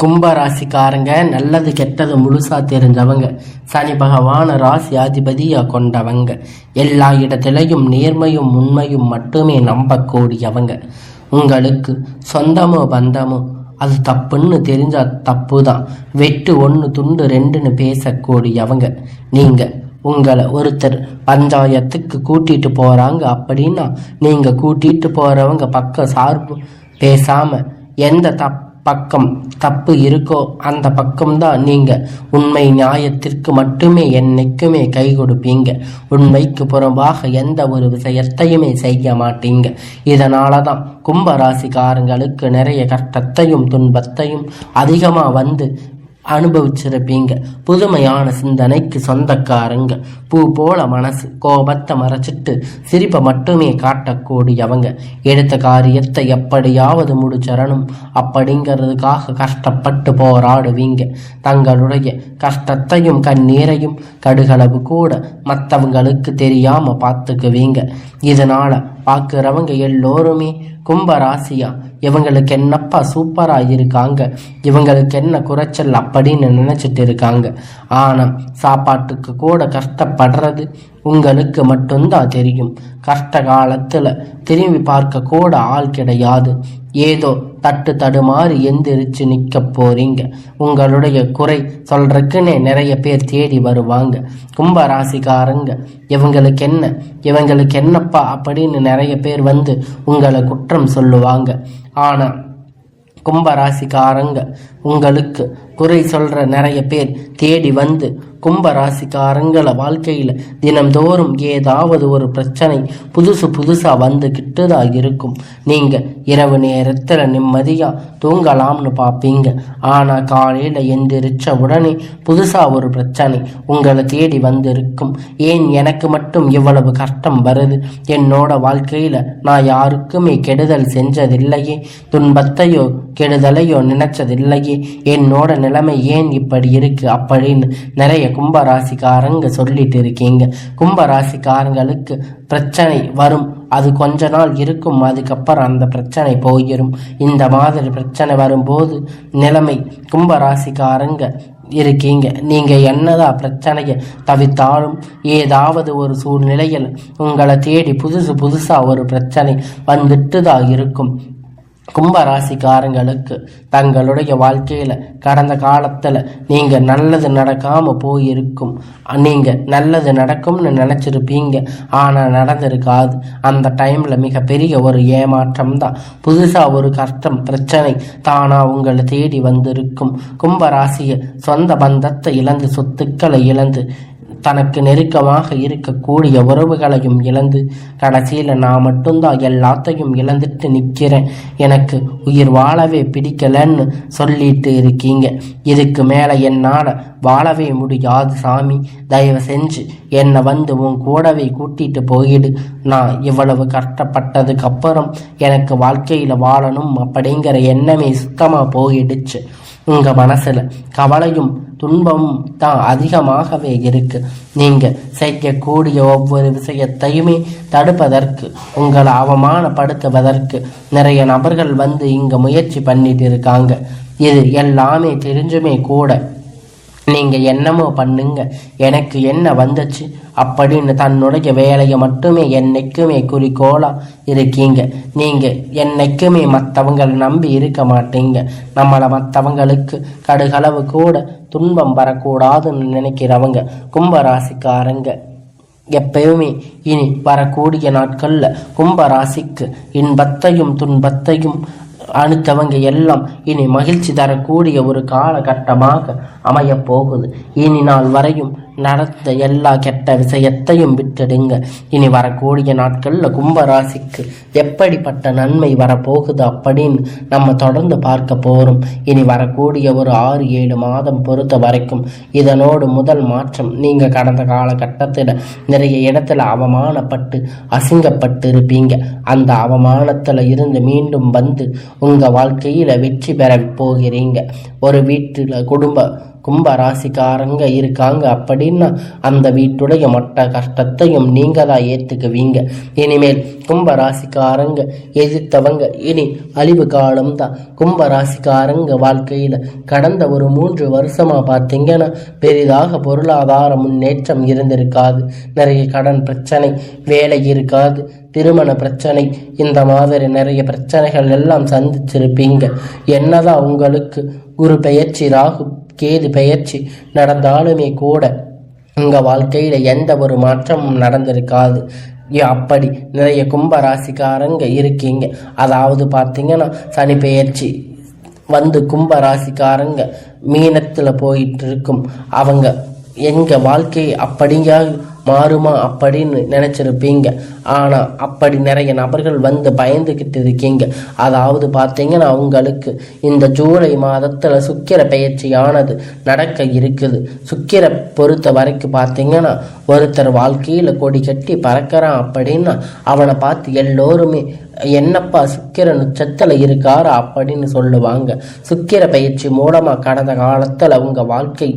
கும்பராசிக்காரங்க நல்லது கெட்டது முழுசா தெரிஞ்சவங்க. சனி பகவான ராசி அதிபதியா கொண்டவங்க. எல்லா இடத்திலையும் நேர்மையும் உண்மையும் மட்டுமே நம்பக்கூடியவங்க. உங்களுக்கு சொந்தமோ பந்தமோ அது தப்புன்னு தெரிஞ்சா தப்பு தான். வெட்டு ஒன்று துண்டு ரெண்டுன்னு பேசக்கூடியவங்க. நீங்க உங்களை ஒருத்தர் பஞ்சாயத்துக்கு கூட்டிட்டு போறாங்க அப்படின்னா நீங்க கூட்டிட்டு போறவங்க பக்கம் சார்பு பேசாம எந்த பக்கம் தப்பு இருக்கோ அந்த பக்கம்தான் நீங்க உண்மை நியாயத்திற்கு மட்டுமே என்னைக்குமே கை கொடுப்பீங்க. உண்மைக்கு புறம்பாக எந்த ஒரு விஷயத்தையுமே செய்ய மாட்டீங்க. இதனாலதான் கும்பராசிக்காரங்களுக்கு நிறைய கஷ்டத்தையும் துன்பத்தையும் அதிகமா வந்து அனுபவிச்சிருப்பீங்க. புதுமையான சிந்தனைக்கு சொந்தக்காரங்க. பூ போல மனசு, கோபத்தை மறைச்சிட்டு சிரிப்பை மட்டுமே காட்டக்கூடியவங்க. எடுத்த காரியத்தை எப்படியாவது முடிச்சிடணும் அப்படிங்கிறதுக்காக கஷ்டப்பட்டு போராடுவீங்க. தங்களுடைய கஷ்டத்தையும் கண்ணீரையும் கடுகளவு கூட மற்றவங்களுக்கு தெரியாம பார்த்துக்குவீங்க. இதனால பார்க்குறவங்க எல்லோருமே கும்பராசியா இவங்களுக்கு என்னப்பா சூப்பரா இருக்காங்க, இவங்களுக்கு என்ன குறைச்சல் அப்படின்னு நினைச்சிட்டு இருக்காங்க. ஆனா சாப்பாட்டுக்கு கூட கஷ்டப்படுறது உங்களுக்கு மட்டும்தான் தெரியும். கஷ்ட காலத்துல திரும்பி பார்க்க கூட ஆள் கிடையாது. ஏதோ தட்டு தடுமாறி எந்திரிச்சு நிக்க போறீங்க. உங்களுடைய குறை சொல்றதுக்குன்னே நிறைய பேர் தேடி வருவாங்க. கும்பராசிக்காரங்க இவங்களுக்கு என்னப்பா அப்படின்னு நிறைய பேர் வந்து உங்களை குற்றம் சொல்லுவாங்க. ஆனா கும்பராசிக்காரங்க உங்களுக்கு குறை சொல்ற நிறைய பேர் தேடி வந்து கும்பராசிக்காரங்கள வாழ்க்கையில தினம்தோறும் ஏதாவது ஒரு பிரச்சனை புதுசா வந்துகிட்டுதா இருக்கும். நீங்க இரவு நேரத்துல நிம்மதியா தூங்கலாம்னு பார்ப்பீங்க. ஆனா காலையில எந்திரிச்ச உடனே புதுசா ஒரு பிரச்சனை உங்களை தேடி வந்திருக்கும். ஏன் எனக்கு மட்டும் இவ்வளவு கஷ்டம் வருது? என்னோட வாழ்க்கையில நான் யாருக்குமே கெடுதல் செஞ்சதில்லையே, துன்பத்தையோ கெடுதலையோ நினைச்சதில்லையே, என்னோட நிலைமை ஏன் இப்படி இருக்கு அப்படின்னு நிறைய கும்பராசிக்காரங்க சொல்லிட்டு இருக்கீங்க. கும்பராசிக்காரங்களுக்கு பிரச்சனை வரும், அது கொஞ்ச நாள் இருக்கும், அதுக்கப்புறம் அந்த பிரச்சனை போயிடும். இந்த மாதிரி பிரச்சனை வரும்போது நிலைமை கும்பராசிக்காரங்க இருக்கீங்க. நீங்க என்னதான் பிரச்சனையை தவிர்த்தாலும் ஏதாவது ஒரு சூழ்நிலையில் உங்களை தேடி புதுசா ஒரு பிரச்சனை வந்துட்டு தான் இருக்கும். கும்பராசிக்காரங்களுக்கு தங்களுடைய வாழ்க்கையில கடந்த காலத்துல நீங்க நல்லது நடக்காம போயிருக்கும். நீங்க நல்லது நடக்கும்னு நினைச்சிருப்பீங்க, ஆனா நடந்திருக்காது. அந்த டைம்ல மிகப்பெரிய ஒரு ஏமாற்றம் தான். புதுசா ஒரு கஷ்டம் பிரச்சனை தானா உங்களை தேடி வந்திருக்கும். கும்பராசிய சொந்த பந்தத்தை இழந்து, சொத்துக்களை இழந்து, தனக்கு நெருக்கமாக இருக்கக்கூடிய உறவுகளையும் இழந்து, கடைசியில் நான் மட்டும்தான் எல்லாத்தையும் இழந்துட்டு நிற்கிறேன், எனக்கு உயிர் வாழவே பிடிக்கலன்னு சொல்லிட்டு இருக்கீங்க. இதுக்கு மேலே என்னால் வாழவே முடியாது சாமி, தயவு செஞ்சு என்னை வந்து உன் கூடவே கூட்டிட்டு போயிடு. நான் இவ்வளவு கஷ்டப்பட்டதுக்கு அப்புறம் எனக்கு வாழ்க்கையில் வாழணும் அப்படிங்கிற எண்ணமே சுத்தமாக போயிடுச்சு. உங்க மனசுல கவலையும் துன்பமும் தான் அதிகமாகவே இருக்கு. நீங்க செய்யக்கூடிய ஒவ்வொரு விஷயத்தையுமே தடுப்பதற்கு, உங்களை அவமானப்படுத்துவதற்கு நிறைய நபர்கள் வந்து இங்க முயற்சி பண்ணிட்டு இருக்காங்க. இது எல்லாமே தெரிஞ்சுமே கூட நீங்க என்னமோ பண்ணுங்க, எனக்கு என்ன வந்துச்சு அப்படின்னு தன்னுடைய வேலையை மட்டுமே என்னைக்குமே குறிக்கோளா இருக்கீங்க. நீங்க என்னைக்குமே மற்றவங்களை நம்பி இருக்க மாட்டீங்க. நம்மளை மற்றவங்களுக்கு கடுகளவு கூட துன்பம் வரக்கூடாதுன்னு நினைக்கிறவங்க கும்பராசிக்காரங்க எப்பயுமே இனி வரக்கூடிய நாட்கள்ல கும்பராசிக்கு இன்பத்தையும் துன்பத்தையும் அடுத்தவங்க எல்லாம் இனி மகிழ்ச்சி தரக்கூடிய ஒரு காலகட்டமாக அமைய போகுது. இனி நாள் வரையும் நடந்த எல்லா கெட்ட விஷயத்தையும் விட்டுடுங்க. இனி வரக்கூடிய நாட்கள்ல கும்பராசிக்கு எப்படிப்பட்ட நன்மை வரப்போகுது அப்படின்னு நம்ம தொடர்ந்து பார்க்க போறோம். இனி வரக்கூடிய ஒரு 6-7 மாதம் பொறுத்த வரைக்கும் இதனோடு முதல் மாற்றம், நீங்க கடந்த காலகட்டத்தில் நிறைய இடத்துல அவமானப்பட்டு அசிங்கப்பட்டு இருப்பீங்க. அந்த அவமானத்துல இருந்து மீண்டும் வந்து உங்க வாழ்க்கையில வெற்றி பெற போகிறீங்க. ஒரு வீட்டுல கும்பராசிக்காரங்க இருக்காங்க அப்படின்னு அப்படின்னா அந்த வீட்டுடைய மொத்த கஷ்டத்தையும் நீங்க தான் ஏற்றுக்குவீங்க. இனிமேல் கும்பராசிக்காரங்க எதிர்த்தவங்க இனி அழிவு காலம்தான். கும்பராசிக்காரங்க வாழ்க்கையில் கடந்த ஒரு 3 வருஷமா பார்த்தீங்கன்னா பெரிதாக பொருளாதார முன்னேற்றம் இருந்திருக்காது. நிறைய கடன் பிரச்சனை, வேலை இருக்காது, திருமண பிரச்சனை, இந்த மாதிரி நிறைய பிரச்சனைகள் எல்லாம் சந்திச்சிருப்பீங்க. என்னதான் உங்களுக்கு குரு பெயர்ச்சி, ராகு கேது பெயர்ச்சி நடந்தாலுமே கூட உங்கள் வாழ்க்கையில் எந்த ஒரு மாற்றமும் நடந்திருக்காது. அப்படி நிறைய கும்பராசிக்காரங்க இருக்கீங்க. அதாவது பார்த்தீங்கன்னா சனி பெயர்ச்சி வந்து கும்பராசிக்காரங்க மீனத்தில் போயிட்டு இருக்கும். அவங்க எங்கள் வாழ்க்கை அப்படியா மாறுமா அப்படின்னு நினச்சிருப்பீங்க. ஆனால் அப்படி நிறைய நபர்கள் வந்து பயந்துக்கிட்டு இருக்கீங்க. அதாவது பார்த்தீங்கன்னா அவங்களுக்கு இந்த ஜூலை மாதத்தில் சுக்கிர பெயர்ச்சியானது நடக்க இருக்குது. சுக்கிர பொறுத்த வரைக்கும் பார்த்தீங்கன்னா ஒருத்தர் வாழ்க்கையில் கொடி கட்டி பறக்கிறான் அப்படின்னா அவனை பார்த்து எல்லோருமே என்னப்பா சுக்கிர நட்சத்திரத்தில் இருக்காரா அப்படின்னு சொல்லுவாங்க. சுக்கிர பயிற்சி மூலமாக கடந்த காலத்தில் உங்கள் வாழ்க்கை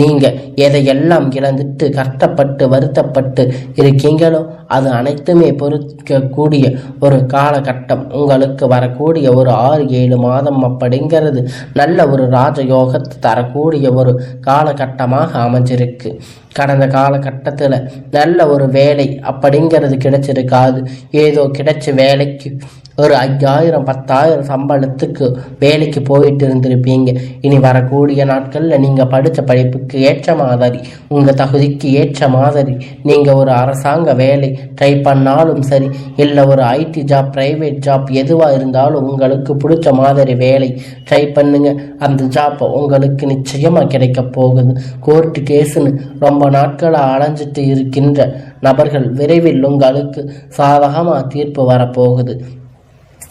நீங்கள் எதையெல்லாம் இழந்துட்டு கஷ்டப்பட்டு வருத்தப்பட்டு இருக்கீங்களோ அது அனைத்துமே பொறுக்கக்கூடிய ஒரு காலகட்டம். உங்களுக்கு வரக்கூடிய ஒரு 6-7 மாதம் அப்படிங்கிறது நல்ல ஒரு ராஜயோகத்தை தரக்கூடிய ஒரு காலகட்டமாக அமைஞ்சிருக்கு. கடந்த காலகட்டத்தில் நல்ல ஒரு வேலை அப்படிங்கிறது கிடைச்சிருக்காது. ஏதோ கிடைச்ச வேலைக்கு ஒரு 5000 10,000 சம்பளத்துக்கு வேலைக்கு போயிட்டு இருந்திருப்பீங்க. இனி வரக்கூடிய நாட்களில் நீங்கள் படித்த படிப்புக்கு ஏற்ற மாதிரி, உங்கள் தகுதிக்கு ஏற்ற மாதிரி நீங்கள் ஒரு அரசாங்க வேலை ட்ரை பண்ணாலும் சரி, இல்லை ஒரு ஐடி ஜாப், ப்ரைவேட் ஜாப் எதுவாக இருந்தாலும் உங்களுக்கு பிடிச்ச மாதிரி வேலை ட்ரை பண்ணுங்க. அந்த ஜாப் உங்களுக்கு நிச்சயமாக கிடைக்க போகுது. கோர்ட்டு கேஸுன்னு ரொம்ப நாட்களாக அலைஞ்சிட்டு இருக்கின்ற நபர்கள் விரைவில் உங்களுக்கு சாதகமாக தீர்ப்பு வரப்போகுது.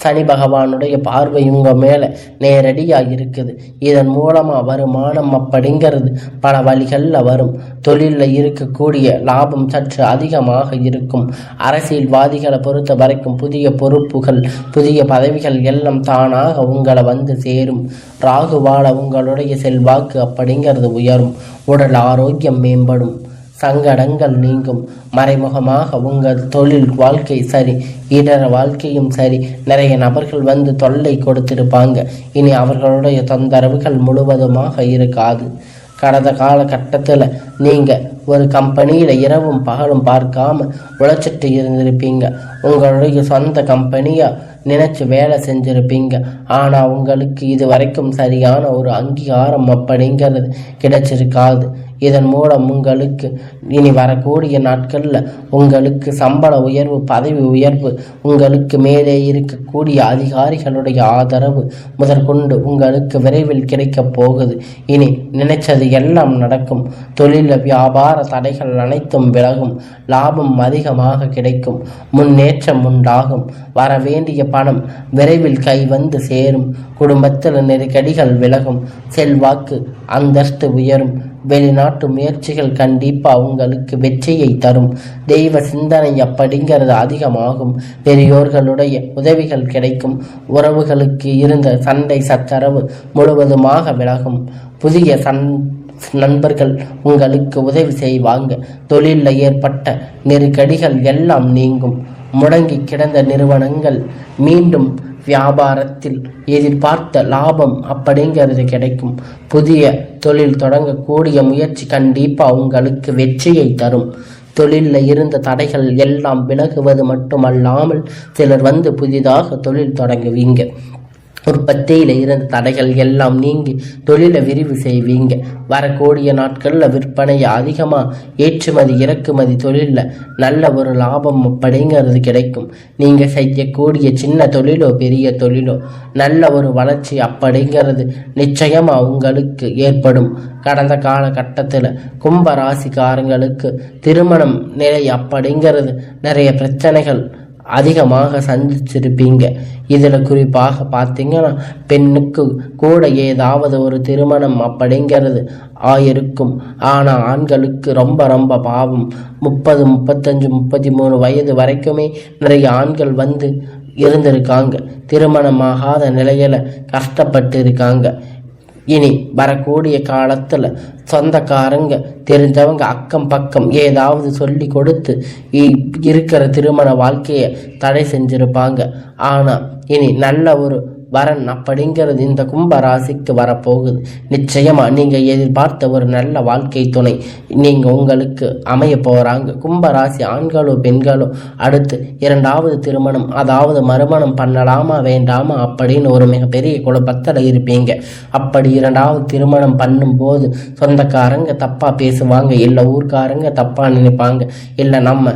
சனி பகவானுடைய பார்வை உங்கள் மேலே நேரடியாக இருக்குது. இதன் மூலமாக வருமானம் அப்படிங்கிறது பல வழிகளில் வரும். தொழிலில் இருக்கக்கூடிய லாபம் சற்று அதிகமாக இருக்கும். அரசியல்வாதிகளை பொறுத்த வரைக்கும் புதிய பொறுப்புகள், புதிய பதவிகள் எல்லாம் தானாக உங்களை வந்து சேரும். ராகுவால உங்களுடைய செல்வாக்கு அப்படிங்கிறது உயரும். உடல் ஆரோக்கியம் மேம்படும். சங்கடங்கள் நீங்கும். மறைமுகமாக உங்கள் தொழில் வாழ்க்கை சரி, இதர வாழ்க்கையும் சரி, நிறைய நபர்கள் வந்து தொல்லை கொடுத்திருப்பாங்க. இனி அவர்களுடைய தொந்தரவுகள் முழுவதுமாக இருக்காது. கடந்த காலகட்டத்தில் நீங்கள் ஒரு கம்பெனியில் இரவும் பகலும் பார்க்காம உழைச்சிட்டு இருந்திருப்பீங்க. உங்களுடைய சொந்த கம்பெனியாக நினச்சி வேலை செஞ்சுருப்பீங்க. ஆனால் உங்களுக்கு இது வரைக்கும் சரியான ஒரு அங்கீகாரம் அப்படிங்கிறது கிடைச்சிருக்காது. இதன் மூலம் உங்களுக்கு இனி வரக்கூடிய நாட்களில் உங்களுக்கு சம்பள உயர்வு, பதவி உயர்வு, உங்களுக்கு மேலே இருக்கக்கூடிய அதிகாரிகளுடைய ஆதரவு முதற்கொண்டு உங்களுக்கு விரைவில் கிடைக்கப் போகுது. இனி நினைச்சது எல்லாம் நடக்கும். தொழில் வியாபார தடைகள் அனைத்தும் விலகும். லாபம் அதிகமாக கிடைக்கும். முன்னேற்றம் உண்டாகும். வரவேண்டிய பணம் விரைவில் கை வந்து சேரும். குடும்பத்தில் நெருக்கடிகள் விலகும். செல்வாக்கு அந்தஸ்து உயரும். வெளிநாட்டு முயற்சிகள் கண்டிப்பாக உங்களுக்கு வெற்றியை தரும். தெய்வ சிந்தனை அப்படிங்கிறது அதிகமாகும். பெரியோர்களுடைய உதவிகள் கிடைக்கும். உறவுகளுக்கு இருந்த சண்டை சச்சரவு முழுவதுமாக விலகும். புதிய நண்பர்கள் உங்களுக்கு உதவி செய்வாங்க. தொழிலில் ஏற்பட்ட நெருக்கடிகள் எல்லாம் நீங்கும். முடங்கி கிடந்த நிறுவனங்கள் மீண்டும் வியாபாரத்தில் எதிர்பார்த்த லாபம் அப்படிங்கிறது கிடைக்கும். புதிய தொழில் தொடங்கக்கூடிய முயற்சி கண்டிப்பாக உங்களுக்கு வெற்றியை தரும். தொழிலில் இருந்த தடைகள் எல்லாம் விலகுவது மட்டுமல்லாமல் சிலர் வந்து புதிதாக தொழில் தொடங்குவீங்க. உற்பத்தியில் இருந்த தடைகள் எல்லாம் நீங்கி தொழிலை விரிவு செய்வீங்க. வரக்கூடிய நாட்களில் விற்பனையை அதிகமாக ஏற்றுமதி இறக்குமதி தொழிலில் நல்ல ஒரு லாபம் அப்படிங்கிறது கிடைக்கும். நீங்கள் செய்யக்கூடிய சின்ன தொழிலோ பெரிய தொழிலோ நல்ல ஒரு வளர்ச்சி அப்படிங்கிறது நிச்சயமாக உங்களுக்கு ஏற்படும். கடந்த காலகட்டத்தில் கும்பராசிக்காரங்களுக்கு திருமணம் நிலை அப்படிங்கிறது நிறைய பிரச்சனைகள் அதிகமாக சந்திச்சிருப்பீங்க. இதில் குறிப்பாக பார்த்தீங்கன்னா பெண்ணுக்கு கூட ஏதாவது ஒரு திருமணம் அப்படிங்கிறது ஆயிருக்கும். ஆனால் ஆண்களுக்கு ரொம்ப பாவம். 30, 35, 33 வயது வரைக்குமே நிறைய ஆண்கள் வந்து இருந்திருக்காங்க. திருமணமாகாத நிலையில் கஷ்டப்பட்டு இருக்காங்க. இனி வரக்கூடிய காலத்தில் சொந்தக்காரங்க தெரிஞ்சவங்க அக்கம் பக்கம் ஏதாவது சொல்லி கொடுத்து இருக்கிற திருமண வாழ்க்கையை தடை செஞ்சிருப்பாங்க. ஆனால் இனி நல்ல ஒரு வரன் அப்படிங்கிறது இந்த கும்ப ராசிக்கு வரப்போகுது. நிச்சயமா நீங்க எதிர்பார்த்த ஒரு நல்ல வாழ்க்கை துணை நீங்க உங்களுக்கு அமைய போறாங்க. கும்ப ராசி ஆண்களோ பெண்களோ அடுத்து இரண்டாவது திருமணம் அதாவது மறுமணம் பண்ணலாமா வேண்டாமா அப்படின்னு ஒரு மிகப்பெரிய குழப்பத்தில் இருப்பீங்க. அப்படி இரண்டாவது திருமணம் பண்ணும்போது சொந்தக்காரங்க தப்பா பேசுவாங்க, இல்லை ஊர்க்காரங்க தப்பா நினைப்பாங்க, இல்லை நம்ம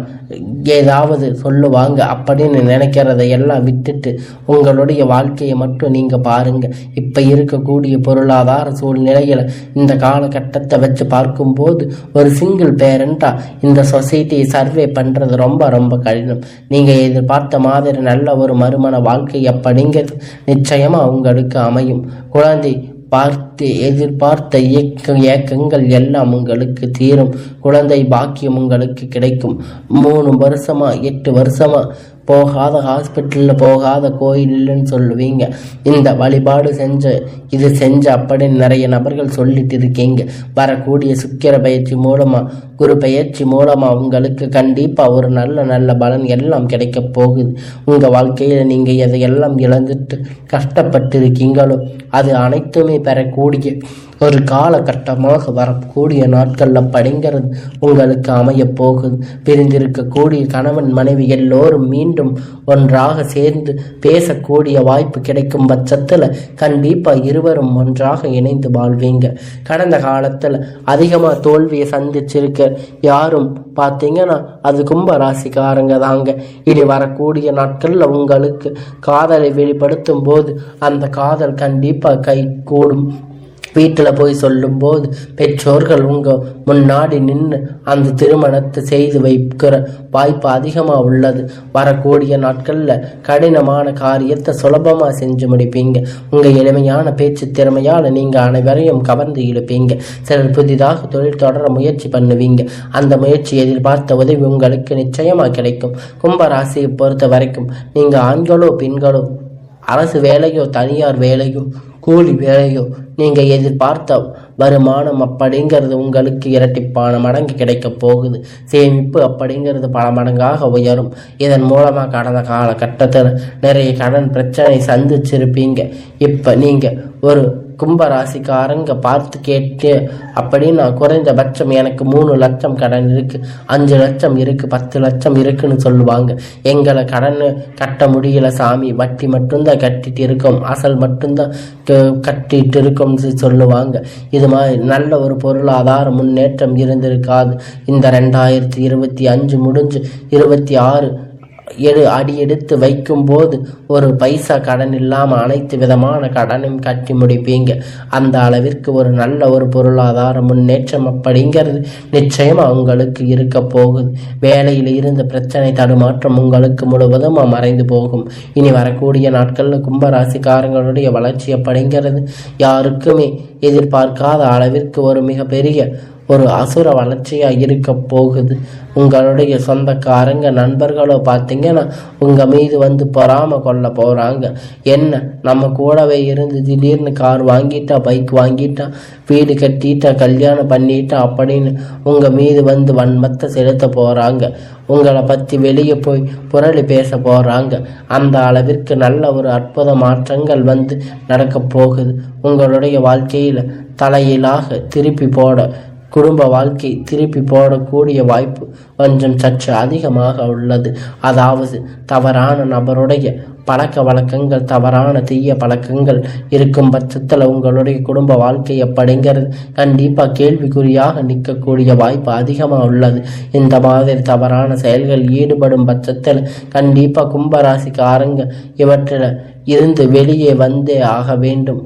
ஏதாவது சொல்லுவாங்க அப்படின்னு நினைக்கிறத எல்லாம் விட்டுட்டு உங்களுடைய வாழ்க்கையை மட்டும் நீங்க பாருங்க. இப்ப இருக்கக்கூடிய பொருளாதார சூழ்நிலையில இந்த காலகட்டத்தை வச்சு பார்க்கும்போது ஒரு சிங்கிள் பேரண்டா இந்த சொசைட்டியை சர்வே பண்றது ரொம்ப ரொம்ப கடினம். நீங்க எதிர்பார்த்த மாதிரி நல்ல ஒரு மறுமண வாழ்க்கை அப்படிங்கிறது நிச்சயமா உங்களுக்கு அமையும். குழந்தை பார்த்து எதிர்பார்த்த ஏக்கங்கள் எல்லாம் உங்களுக்கு தீரும். குழந்தை பாக்கியம் உங்களுக்கு கிடைக்கும். 3 வருஷமா 8 வருஷமா போகாத ஹாஸ்பிட்டலில் போகாத கோயில் இல்லைன்னு சொல்லுவீங்க. இந்த வழிபாடு இது செஞ்ச அப்படின்னு நிறைய நபர்கள் சொல்லிட்டு இருக்கீங்க. வரக்கூடிய சுக்கிர பயிற்சி மூலமாக குரு பயிற்சி மூலமாக உங்களுக்கு கண்டிப்பாக ஒரு நல்ல நல்ல பலன் எல்லாம் கிடைக்க போகுது. உங்கள் வாழ்க்கையில் நீங்கள் எதையெல்லாம் இழந்துட்டு கஷ்டப்பட்டு இருக்கீங்களோ அது அனைத்துமே பெறக்கூடிய ஒரு காலகட்டமாக வரக்கூடிய நாட்களில் படிங்கிறது உங்களுக்கு அமைய போகுது. பிரிந்திருக்கக்கூடிய கணவன் மனைவி எல்லோரும் மீண்டும் ஒன்றாக சேர்ந்து பேசக்கூடிய வாய்ப்பு கிடைக்கும் பட்சத்தில் கண்டிப்பாக இருவரும் ஒன்றாக இணைந்து வாழ்வீங்க. கடந்த காலத்தில் அதிகமாக தோல்வியை சந்திச்சிருக்க யாரும் பார்த்தீங்கன்னா அது கும்ப ராசிக்காரங்க தாங்க. இனி வரக்கூடிய நாட்களில் உங்களுக்கு காதலை வெளிப்படுத்தும் போது அந்த காதல் கண்டிப்பாக கை கூடும். வீட்டில் போய் சொல்லும்போது பெற்றோர்கள் உங்கள் முன்னாடி நின்று அந்த திருமணத்தை செய்து வைக்கிற வாய்ப்பு அதிகமாக உள்ளது. வரக்கூடிய நாட்களில் கடினமான காரியத்தை சுலபமாக செஞ்சு முடிப்பீங்க. உங்கள் எளிமையான பேச்சு திறமையால் நீங்கள் அனைவரையும் கவர்ந்து இழுப்பீங்க. சிலர் புதிதாக தொழில் தொடர முயற்சி பண்ணுவீங்க. அந்த முயற்சி எதிர்பார்த்த உதவி உங்களுக்கு நிச்சயமாக கிடைக்கும். கும்பராசியை பொறுத்த வரைக்கும் நீங்கள் ஆண்களோ பெண்களோ அரசு வேலையோ தனியார் வேலையோ கூலி வேலையோ நீங்கள் எதிர்பார்த்த வருமானம் அப்படிங்கிறது உங்களுக்கு இரட்டிப்பான மடங்கு கிடைக்க போகுது. சேமிப்பு அப்படிங்கிறது பல மடங்காக உயரும். இதன் மூலமாக கடந்த காலகட்டத்தில் நிறைய கடன் பிரச்சனை சந்திச்சிருப்பீங்க. இப்போ நீங்கள் ஒரு கும்பராசிக்காரங்க பார்த்து கேட்டு அப்படின்னா குறைந்தபட்சம் எனக்கு 3 லட்சம் கடன் இருக்கு, 5 லட்சம் இருக்கு, 10 லட்சம் இருக்குன்னு சொல்லுவாங்க. எங்களை கடன் கட்ட முடியல சாமி, வட்டி மட்டும்தான் கட்டிட்டு இருக்கோம், அசல் மட்டும்தான் கட்டிட்டு இருக்கோம்னு சொல்லுவாங்க. இது மாதிரி நல்ல ஒரு பொருளாதார முன்னேற்றம் இருந்திருக்காது. இந்த 2025 முடிஞ்சு 26 அடி எடுத்து வைக்கும் போது ஒரு பைசா கடன் இல்லாமல் அனைத்து விதமான கடனையும் கட்டி முடிப்பீங்க. அந்த அளவிற்கு ஒரு நல்ல ஒரு பொருளாதார முன்னேற்றம் அப்படிங்கிறது நிச்சயமாக உங்களுக்கு இருக்க போகுது. வேலையில் இருந்த பிரச்சனை தடுமாற்றம் உங்களுக்கு முழுவதும் மறைந்து போகும். இனி வரக்கூடிய நாட்களில் கும்பராசிக்காரங்களுடைய வளர்ச்சி அப்படிங்கிறது யாருக்குமே எதிர்பார்க்காத அளவிற்கு ஒரு மிகப்பெரிய ஒரு அசுர வளர்ச்சியாக இருக்க போகுது. உங்களுடைய சொந்தக்காரங்க நண்பர்களோ பார்த்தீங்கன்னா உங்கள் மீது வந்து பொறாம கொள்ள போகிறாங்க. என்ன நம்ம கூடவே இருந்து திடீர்னு கார் வாங்கிட்டா, பைக் வாங்கிட்டா, வீடு கட்டிட்டா, கல்யாணம் பண்ணிட்டா அப்படின்னு உங்கள் மீது வந்து வன்மத்தை செலுத்த போகிறாங்க. உங்களை பற்றி வெளியே போய் புரளி பேச போகிறாங்க. அந்த அளவிற்கு நல்ல ஒரு அற்புத மாற்றங்கள் வந்து நடக்க போகுது. உங்களுடைய வாழ்க்கையில் தலையிலாக திருப்பி போட குடும்ப வாழ்க்கை திருப்பி போடக்கூடிய வாய்ப்பு கொஞ்சம் சற்று அதிகமாக உள்ளது. அதாவது தவறான நபருடைய பழக்க வழக்கங்கள், தவறான தீய பழக்கங்கள் இருக்கும் பட்சத்தில் உங்களுடைய குடும்ப வாழ்க்கை அப்படிங்கிறது கண்டிப்பாக கேள்விக்குறியாக நிற்கக்கூடிய வாய்ப்பு அதிகமாக உள்ளது. இந்த மாதிரி தவறான செயல்கள் ஈடுபடும் பட்சத்தில் கண்டிப்பாக கும்பராசிக்காரங்க இவற்றில் இருந்து வெளியே வந்தே ஆக வேண்டும்.